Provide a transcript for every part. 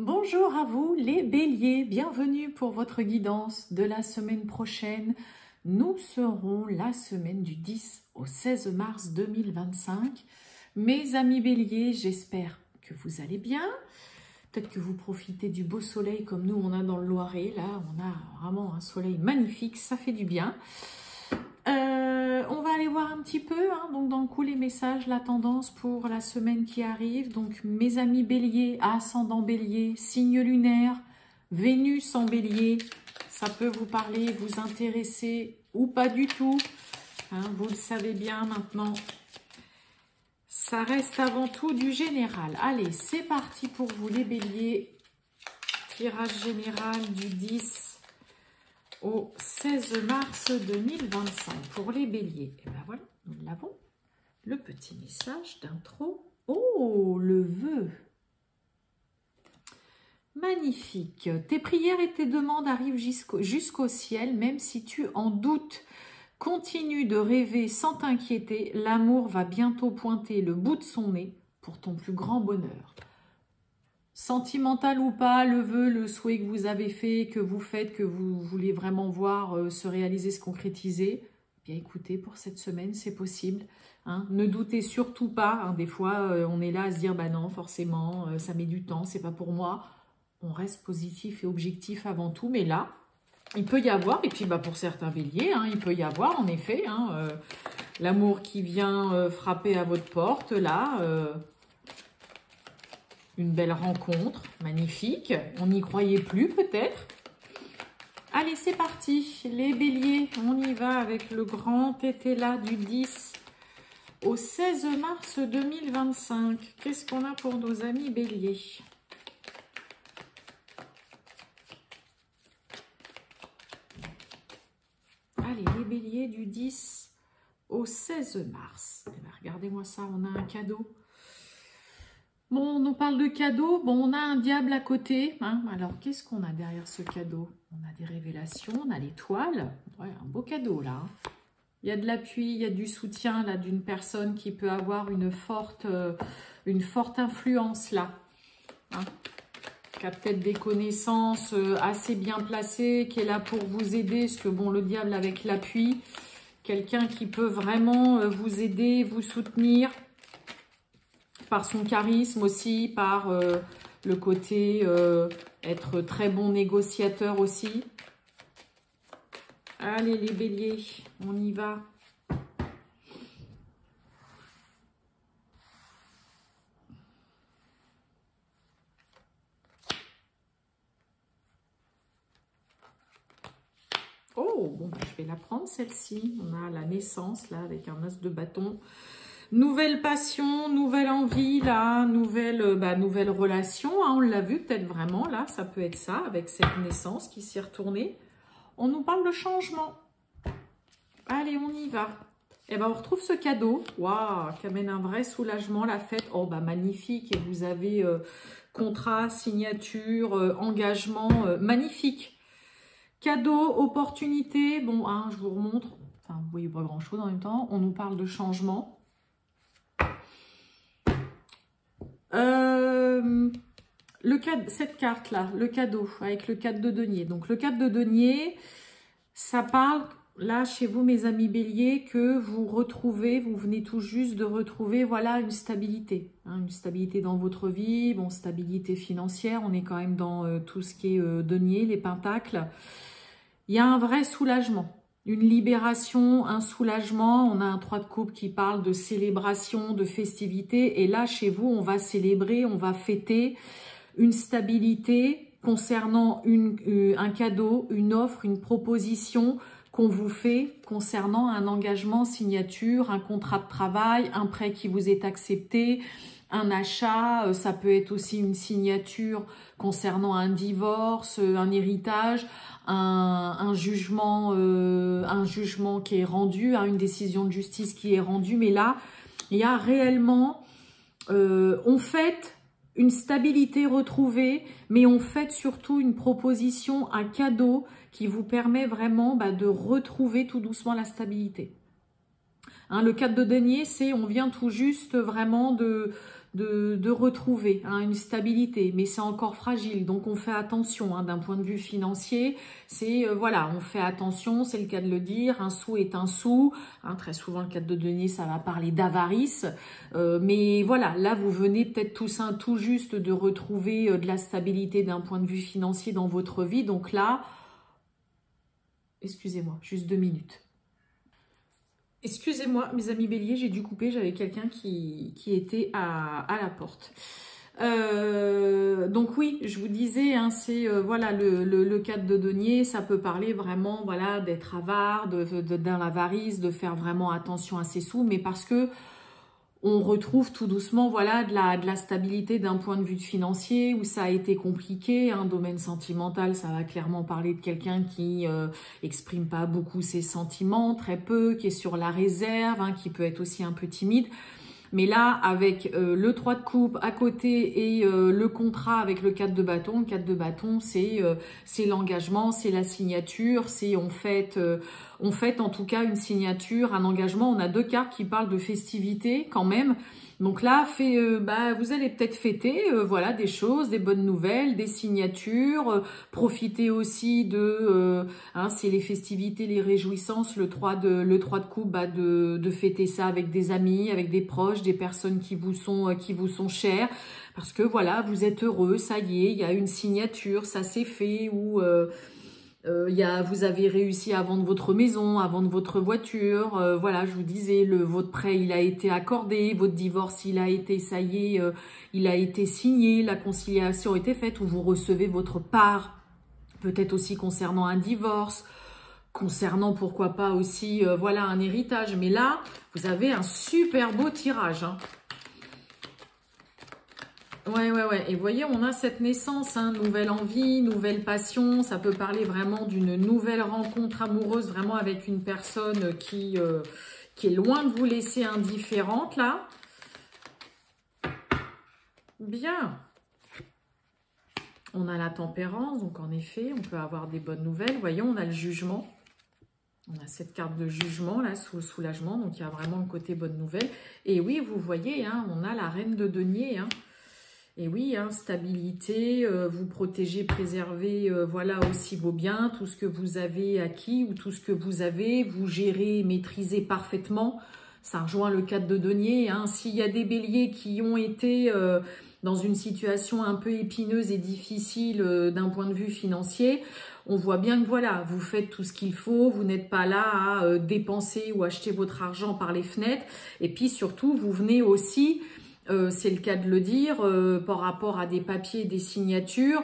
Bonjour à vous les béliers, bienvenue pour votre guidance de la semaine prochaine. Nous serons la semaine du 10 au 16 mars 2025. Mes amis béliers, j'espère que vous allez bien. Peut-être que vous profitez du beau soleil comme nous on a dans le Loiret. Là, on a vraiment un soleil magnifique, ça fait du bien. On va aller voir un petit peu, donc dans le coup, les messages, la tendance pour la semaine qui arrive. Donc, mes amis béliers, ascendant bélier, signe lunaire, Vénus en bélier, ça peut vous parler, vous intéresser ou pas du tout. Vous le savez bien maintenant. Ça reste avant tout du général. Allez, c'est parti pour vous les béliers. Tirage général du 10 au 16 mars 2025 pour les béliers. Et bien voilà, nous l'avons. Le petit message d'intro. Oh, le vœu. Magnifique. Tes prières et tes demandes arrivent jusqu'au ciel, même si tu en doutes. Continue de rêver sans t'inquiéter. L'amour va bientôt pointer le bout de son nez pour ton plus grand bonheur. Sentimental ou pas, le vœu, le souhait que vous avez fait, que vous faites, que vous voulez vraiment voir se réaliser, se concrétiser, bien écoutez, pour cette semaine, c'est possible. Ne doutez surtout pas. Des fois, on est là à se dire, bah non, forcément, ça met du temps, c'est pas pour moi. On reste positif et objectif avant tout, mais là, il peut y avoir, et puis pour certains béliers, il peut y avoir en effet l'amour qui vient frapper à votre porte, là. Une belle rencontre, magnifique. On n'y croyait plus peut-être. Allez, c'est parti. Les béliers, on y va avec le grand tétéla du 10 au 16 mars 2025. Qu'est-ce qu'on a pour nos amis béliers? Allez, les béliers du 10 au 16 mars. Eh bien, regardez-moi ça, on a un cadeau. Bon, on nous parle de cadeau. Bon, on a un diable à côté. Alors, qu'est-ce qu'on a derrière ce cadeau? On a des révélations, on a l'étoile. Ouais, un beau cadeau, là. Il y a de l'appui, il y a du soutien, là, d'une personne qui peut avoir une forte influence, là. Qui a peut-être des connaissances assez bien placées, qui est là pour vous aider. Parce que, bon, le diable avec l'appui, quelqu'un qui peut vraiment vous aider, vous soutenir, par son charisme aussi, par le côté être très bon négociateur aussi. Allez les béliers, on y va. Oh, bon, je vais la prendre celle-ci. On a la naissance là avec un as de bâton. Nouvelle passion, nouvelle envie, là, nouvelle relation. On l'a vu peut-être vraiment, là, ça peut être ça, avec cette naissance qui s'y est retournée. On nous parle de changement. Allez, on y va. Et on retrouve ce cadeau, waouh, qui amène un vrai soulagement, la fête. Oh, magnifique. Et vous avez contrat, signature, engagement, magnifique. Cadeau, opportunité. Bon, je vous remontre. Enfin, vous voyez pas grand-chose en même temps. On nous parle de changement. Cette carte-là, le cadeau, avec le 4 de denier. Donc, le 4 de denier, ça parle, là, chez vous, mes amis béliers, que vous venez tout juste de retrouver, voilà, une stabilité. Une stabilité dans votre vie, bon, stabilité financière. On est quand même dans tout ce qui est denier, les pentacles. Il y a un vrai soulagement. Une libération, un soulagement. On a un 3 de coupe qui parle de célébration, de festivité. Et là, chez vous, on va célébrer, on va fêter une stabilité concernant un cadeau, une offre, une proposition qu'on vous fait concernant un engagement, signature, un contrat de travail, un prêt qui vous est accepté, un achat. Ça peut être aussi une signature concernant un divorce, un héritage, un jugement qui est rendu, une décision de justice qui est rendue. Mais là, il y a réellement, on fête une stabilité retrouvée, mais on fête surtout une proposition, un cadeau qui vous permet vraiment de retrouver tout doucement la stabilité. Le 4 de denier, c'est on vient tout juste vraiment de de retrouver hein, une stabilité, mais c'est encore fragile, donc on fait attention hein, d'un point de vue financier, c'est voilà, on fait attention, c'est le cas de le dire, un sou est un sou, hein, très souvent le 4 de denier ça va parler d'avarice, mais voilà, là vous venez peut-être tout juste de retrouver de la stabilité d'un point de vue financier dans votre vie, donc là, excusez-moi, juste 2 minutes. Excusez-moi, mes amis béliers, j'ai dû couper, j'avais quelqu'un qui était à la porte. Donc oui, je vous disais, hein, c'est voilà le 4 de denier, ça peut parler vraiment voilà d'être avare, dans l'avarice, de faire vraiment attention à ses sous, mais parce que on retrouve tout doucement voilà de la stabilité d'un point de vue financier où ça a été compliqué, un domaine sentimental, ça va clairement parler de quelqu'un qui exprime pas beaucoup ses sentiments, très peu, qui est sur la réserve, hein, qui peut être aussi un peu timide. Mais là, avec le 3 de coupe à côté et le contrat avec le 4 de bâton, c'est l'engagement, c'est la signature, c'est on fait en tout cas une signature, un engagement. On a 2 cartes qui parlent de festivité quand même. Donc là, vous allez peut-être fêter voilà, des choses, des bonnes nouvelles, des signatures. Profitez aussi de, c'est les festivités, les réjouissances, le 3 de coupe, de fêter ça avec des amis, avec des proches, des personnes qui vous sont chères. Parce que voilà, vous êtes heureux, ça y est, il y a une signature, ça s'est fait, ou... vous avez réussi à vendre votre maison, à vendre votre voiture, voilà, je vous disais, votre prêt, il a été accordé, votre divorce, il a été, ça y est, il a été signé, la conciliation a été faite, ou vous recevez votre part, peut-être aussi concernant un divorce, concernant, pourquoi pas aussi, voilà, un héritage, mais là, vous avez un super beau tirage, hein. Ouais. Et vous voyez, on a cette naissance, hein, nouvelle envie, nouvelle passion. Ça peut parler vraiment d'une nouvelle rencontre amoureuse, vraiment avec une personne qui est loin de vous laisser indifférente, là. Bien. On a la tempérance, donc en effet, on peut avoir des bonnes nouvelles. Voyons, on a le jugement. On a cette carte de jugement, là, sous le soulagement. Donc, il y a vraiment le côté bonne nouvelle. Et oui, vous voyez, hein, on a la reine de denier, hein. Et oui, hein, stabilité, vous protégez, préservez, voilà aussi vos biens, tout ce que vous avez acquis ou tout ce que vous avez, vous gérez, maîtrisez parfaitement. Ça rejoint le 4 de denier, hein. S'il y a des béliers qui ont été dans une situation un peu épineuse et difficile d'un point de vue financier, on voit bien que voilà, vous faites tout ce qu'il faut, vous n'êtes pas là à dépenser ou acheter votre argent par les fenêtres. Et puis surtout, vous venez aussi... c'est le cas de le dire, par rapport à des papiers, des signatures,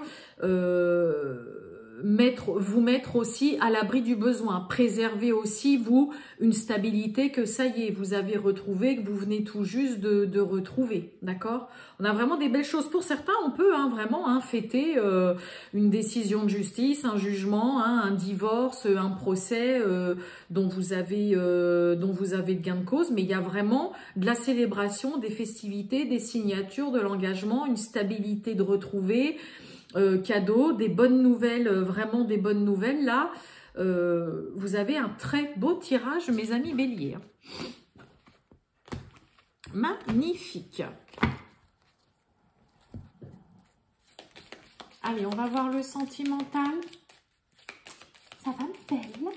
vous mettre aussi à l'abri du besoin, préserver aussi, vous, une stabilité que ça y est, vous avez retrouvé, que vous venez tout juste de retrouver, d'accord? On a vraiment des belles choses. Pour certains, on peut vraiment fêter une décision de justice, un jugement, un divorce, un procès dont vous avez de gain de cause, mais il y a vraiment de la célébration, des festivités, des signatures, de l'engagement, une stabilité de retrouver, cadeaux, des bonnes nouvelles, vraiment des bonnes nouvelles. Là, vous avez un très beau tirage, mes amis béliers. Magnifique. Allez, on va voir le sentimental. Ça va, belle?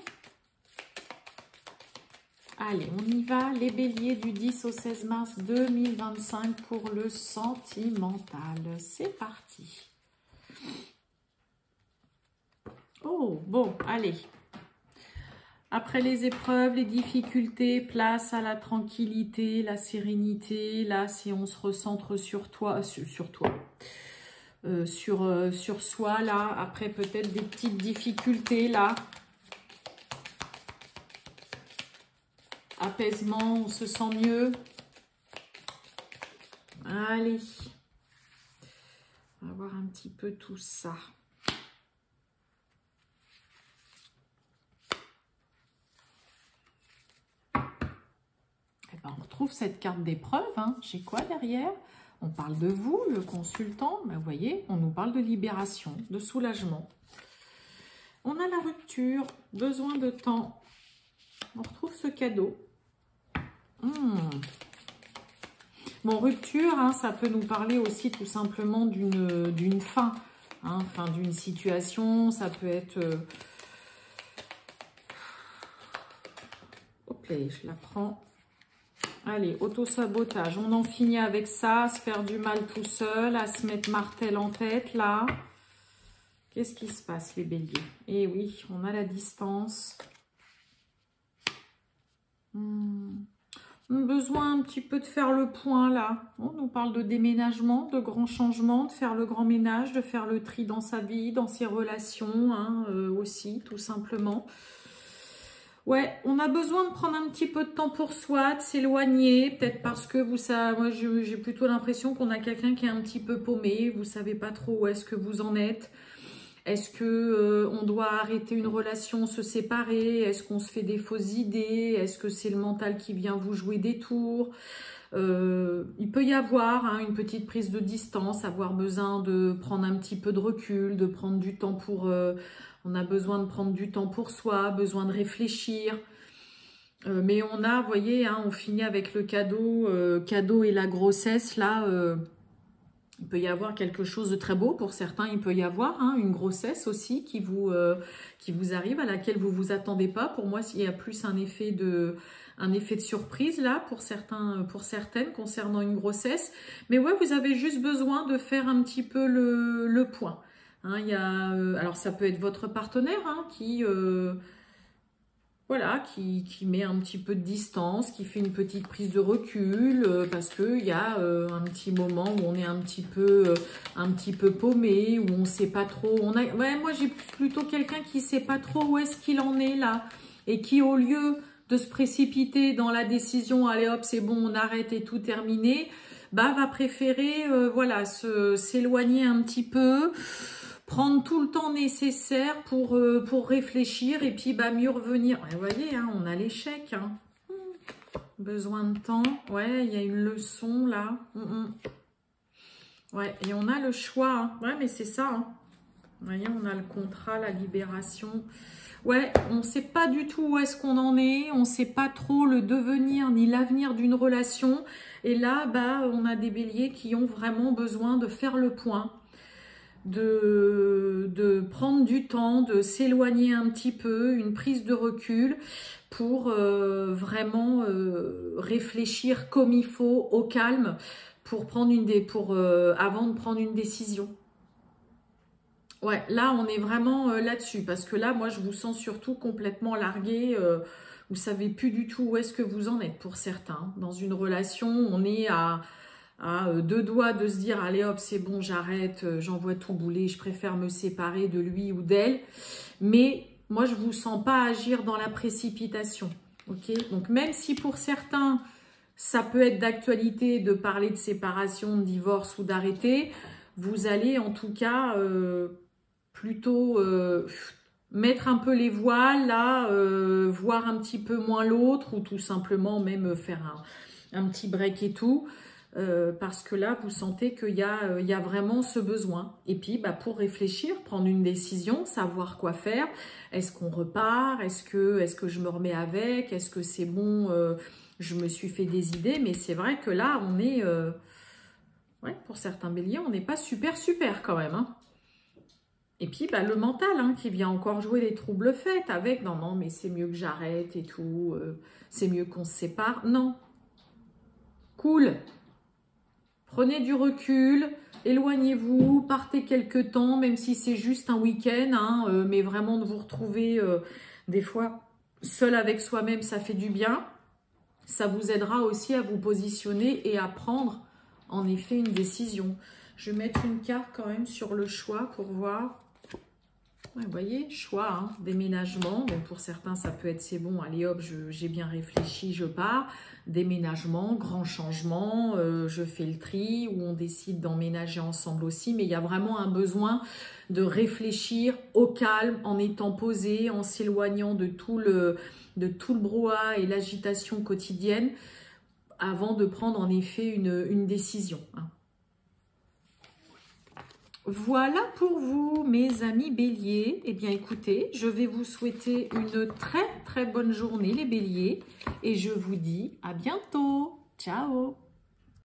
Allez, on y va. Les béliers du 10 au 16 mars 2025 pour le sentimental. C'est parti. Oh, bon, allez. Après les épreuves, les difficultés, place à la tranquillité, la sérénité. Là, si on se recentre sur toi, sur soi, là. Après, peut-être des petites difficultés, là. Apaisement, on se sent mieux. Allez. On va voir un petit peu tout ça. On retrouve cette carte d'épreuve, hein. J'ai quoi derrière? On parle de vous, le consultant. Ben, vous voyez, on nous parle de libération, de soulagement. On a la rupture, besoin de temps. On retrouve ce cadeau. Bon, rupture, hein, ça peut nous parler aussi tout simplement d'une fin, hein, fin d'une situation, ça peut être... Hop là, je la prends. Allez, auto-sabotage, on en finit avec ça, à se faire du mal tout seul, à se mettre martel en tête, là. Qu'est-ce qui se passe, les béliers? Eh oui, on a la distance. On a besoin un petit peu de faire le point, là. On nous parle de déménagement, de grands changements, de faire le grand ménage, de faire le tri dans sa vie, dans ses relations, hein, aussi, tout simplement. Ouais, on a besoin de prendre un petit peu de temps pour soi, de s'éloigner, peut-être parce que vous savez, moi j'ai plutôt l'impression qu'on a quelqu'un qui est un petit peu paumé, vous savez pas trop où est-ce que vous en êtes. Est-ce que on doit arrêter une relation, se séparer? Est-ce qu'on se fait des fausses idées? Est-ce que c'est le mental qui vient vous jouer des tours? Il peut y avoir, hein, une petite prise de distance, avoir besoin de prendre un petit peu de recul, de prendre du temps pour... on a besoin de prendre du temps pour soi, besoin de réfléchir. Mais on a, vous voyez, hein, on finit avec le cadeau et la grossesse, là... il peut y avoir quelque chose de très beau. Pour certains, il peut y avoir, hein, une grossesse aussi qui vous arrive, à laquelle vous ne vous attendez pas. Pour moi, il y a plus un effet de surprise là, pour certaines, concernant une grossesse. Mais ouais, vous avez juste besoin de faire un petit peu le point. Hein, il y a, alors, ça peut être votre partenaire, hein, voilà, qui met un petit peu de distance, qui fait une petite prise de recul, parce qu'il y a un petit moment où on est un petit peu paumé, où on ne sait pas trop. Ouais, moi, j'ai plutôt quelqu'un qui ne sait pas trop où est-ce qu'il en est là, et qui, au lieu de se précipiter dans la décision, allez hop, c'est bon, on arrête et tout terminé, bah, va préférer voilà, s'éloigner un petit peu, prendre tout le temps nécessaire pour réfléchir et puis bah, mieux revenir. Ouais, vous voyez, hein, on a l'échec. Hein. Besoin de temps. Ouais, il y a une leçon là. Ouais, et on a le choix. Hein. Ouais, mais c'est ça. Hein. Vous voyez, on a le contrat, la libération. Ouais, on ne sait pas du tout où est-ce qu'on en est. On ne sait pas trop le devenir ni l'avenir d'une relation. Et là, bah, on a des béliers qui ont vraiment besoin de faire le point. De prendre du temps, de s'éloigner un petit peu, une prise de recul pour vraiment réfléchir comme il faut, au calme, pour prendre avant de prendre une décision. Ouais, là on est vraiment là-dessus, parce que là moi je vous sens surtout complètement largué, vous savez plus du tout où est-ce que vous en êtes pour certains. Dans une relation, on est à deux doigts de se dire, allez hop, c'est bon, j'arrête, j'envoie tout bouler, je préfère me séparer de lui ou d'elle. Mais moi, je ne vous sens pas agir dans la précipitation. Okay, donc, même si pour certains, ça peut être d'actualité de parler de séparation, de divorce ou d'arrêter, vous allez en tout cas plutôt mettre un peu les voiles, là, voir un petit peu moins l'autre, ou tout simplement même faire un petit break et tout. Parce que là, vous sentez qu'il y a vraiment ce besoin. Et puis, bah, pour réfléchir, prendre une décision, savoir quoi faire. Est-ce qu'on repart? Est-ce que je me remets avec? Est-ce que c'est bon? Je me suis fait des idées. Mais c'est vrai que là, on est... ouais, pour certains béliers, on n'est pas super quand même. Hein. Et puis, bah, le mental, hein, qui vient encore jouer les troubles faits avec « Non, mais c'est mieux que j'arrête et tout. C'est mieux qu'on se sépare. » Non. Cool. Prenez du recul, éloignez-vous, partez quelque temps, même si c'est juste un week-end, hein, mais vraiment de vous retrouver des fois seul avec soi-même, ça fait du bien. Ça vous aidera aussi à vous positionner et à prendre en effet une décision. Je vais mettre une carte quand même sur le choix pour voir. Ouais, vous voyez, choix, hein, déménagement. Donc pour certains, ça peut être c'est bon, allez hop, j'ai bien réfléchi, je pars. Déménagement, grand changement, je fais le tri, ou on décide d'emménager ensemble aussi. Mais il y a vraiment un besoin de réfléchir au calme, en étant posé, en s'éloignant de tout le brouhaha et l'agitation quotidienne, avant de prendre en effet une décision. Hein. Voilà pour vous, mes amis béliers. Eh bien, écoutez, je vais vous souhaiter une très bonne journée, les béliers. Et je vous dis à bientôt. Ciao!